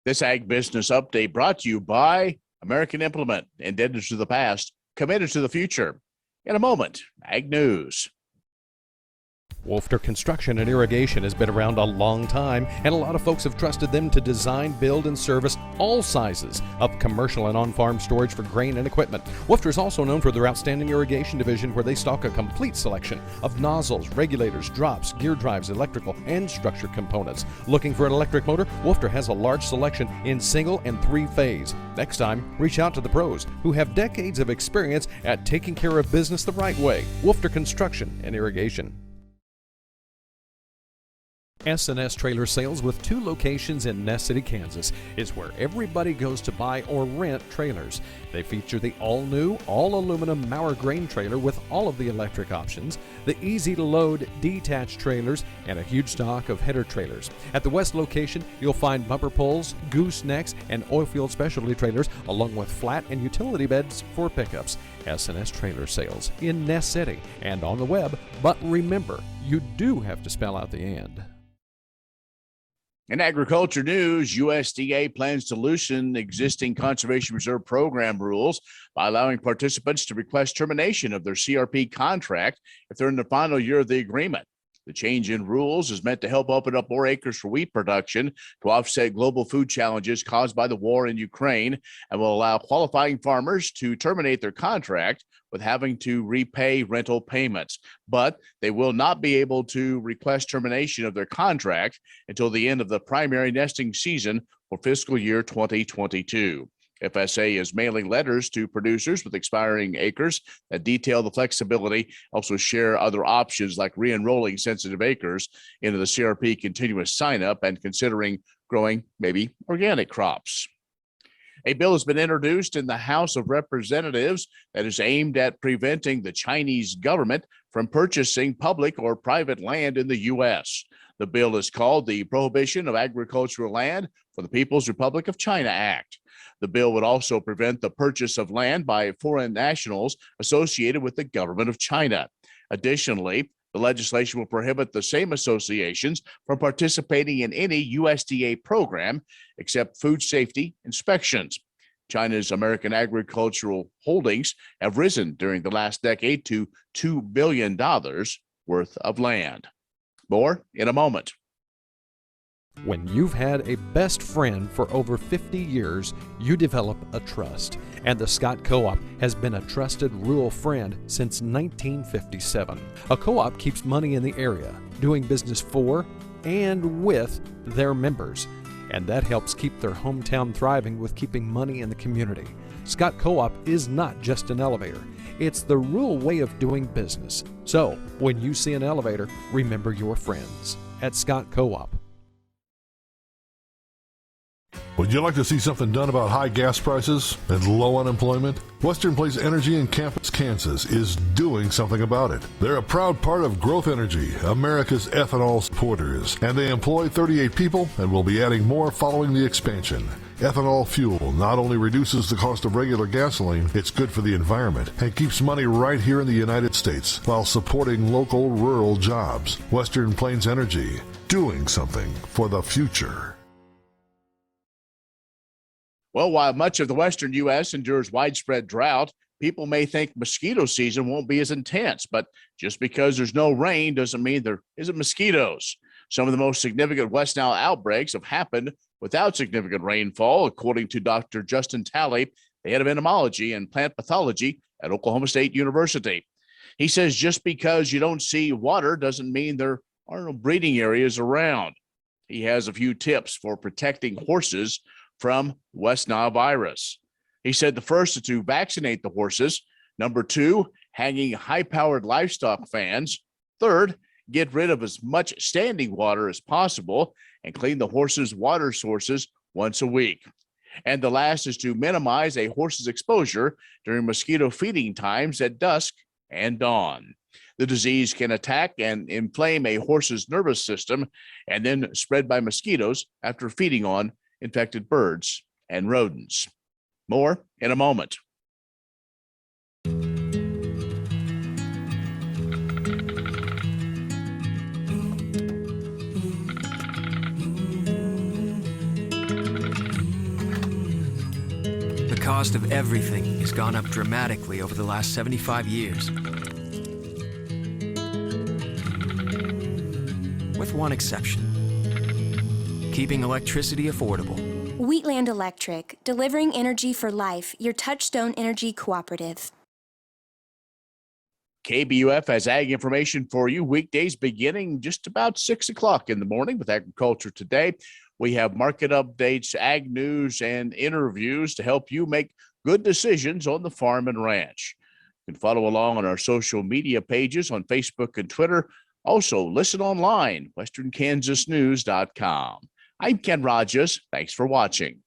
This Ag Business Update brought to you by American Implement, indebted to the past, committed to the future. In a moment, Ag News. Wolfter Construction and Irrigation has been around a long time, and a lot of folks have trusted them to design, build, and service all sizes of commercial and on-farm storage for grain and equipment. Wolfter is also known for their outstanding irrigation division, where they stock a complete selection of nozzles, regulators, drops, gear drives, electrical, and structure components. Looking for an electric motor? Wolfter has a large selection in single and three-phase. Next time, reach out to the pros who have decades of experience at taking care of business the right way. Wolfter Construction and Irrigation. S&S Trailer Sales, with 2 locations in Ness City, Kansas, is where everybody goes to buy or rent trailers. They feature the all-new, all-aluminum Mauer grain trailer with all of the electric options, the easy-to-load detached trailers, and a huge stock of header trailers. At the west location, you'll find bumper poles, goosenecks, and oilfield specialty trailers, along with flat and utility beds for pickups. S&S Trailer Sales in Ness City and on the web, but remember, you do have to spell out the "and." In agriculture news, USDA plans to loosen existing Conservation Reserve Program rules by allowing participants to request termination of their CRP contract if they're in the final year of the agreement. The change in rules is meant to help open up more acres for wheat production to offset global food challenges caused by the war in Ukraine, and will allow qualifying farmers to terminate their contract with having to repay rental payments. But they will not be able to request termination of their contract until the end of the primary nesting season for fiscal year 2022. FSA is mailing letters to producers with expiring acres that detail the flexibility, also share other options like re-enrolling sensitive acres into the CRP continuous sign-up and considering growing maybe organic crops. A bill has been introduced in the House of Representatives that is aimed at preventing the Chinese government from purchasing public or private land in the U.S. The bill is called the Prohibition of Agricultural Land for the People's Republic of China Act. The bill would also prevent the purchase of land by foreign nationals associated with the government of China. Additionally, the legislation will prohibit the same associations from participating in any USDA program except food safety inspections. China's American agricultural holdings have risen during the last decade to $2 billion worth of land. More in a moment. When you've had a best friend for over 50 years, you develop a trust. And the Scott Co-op has been a trusted rural friend since 1957. A co-op keeps money in the area, doing business for and with their members. And that helps keep their hometown thriving with keeping money in the community. Scott Co-op is not just an elevator. It's the rural way of doing business. So, when you see an elevator, remember your friends at Scott Co-op. Would you like to see something done about high gas prices and low unemployment? Western Place Energy in Campus, Kansas is doing something about it. They're a proud part of Growth Energy, America's ethanol supporters, and they employ 38 people and will be adding more following the expansion. Ethanol fuel not only reduces the cost of regular gasoline, it's good for the environment and keeps money right here in the United States while supporting local rural jobs. Western Plains Energy, doing something for the future. Well, while much of the western U.S. endures widespread drought, people may think mosquito season won't be as intense, but just because there's no rain doesn't mean there isn't mosquitoes. Some of the most significant West Nile outbreaks have happened without significant rainfall, according to Dr. Justin Talley, the head of entomology and plant pathology at Oklahoma State University. He says just because you don't see water doesn't mean there are no breeding areas around. He has a few tips for protecting horses from West Nile virus. He said the first is to vaccinate the horses. Number 2, hanging high-powered livestock fans. Third, get rid of as much standing water as possible and clean the horse's water sources once a week. And the last is to minimize a horse's exposure during mosquito feeding times at dusk and dawn. The disease can attack and inflame a horse's nervous system and then spread by mosquitoes after feeding on infected birds and rodents. More in a moment. cost of everything has gone up dramatically over the last 75 years. With one exception: keeping electricity affordable. Wheatland Electric, delivering energy for life, your Touchstone Energy Cooperative. KBUF has ag information for you weekdays beginning just about 6 o'clock in the morning with Agriculture Today. We have market updates, ag news, and interviews to help you make good decisions on the farm and ranch. You can follow along on our social media pages on Facebook and Twitter. Also, listen online, westernkansasnews.com. I'm Ken Rahjes. Thanks for watching.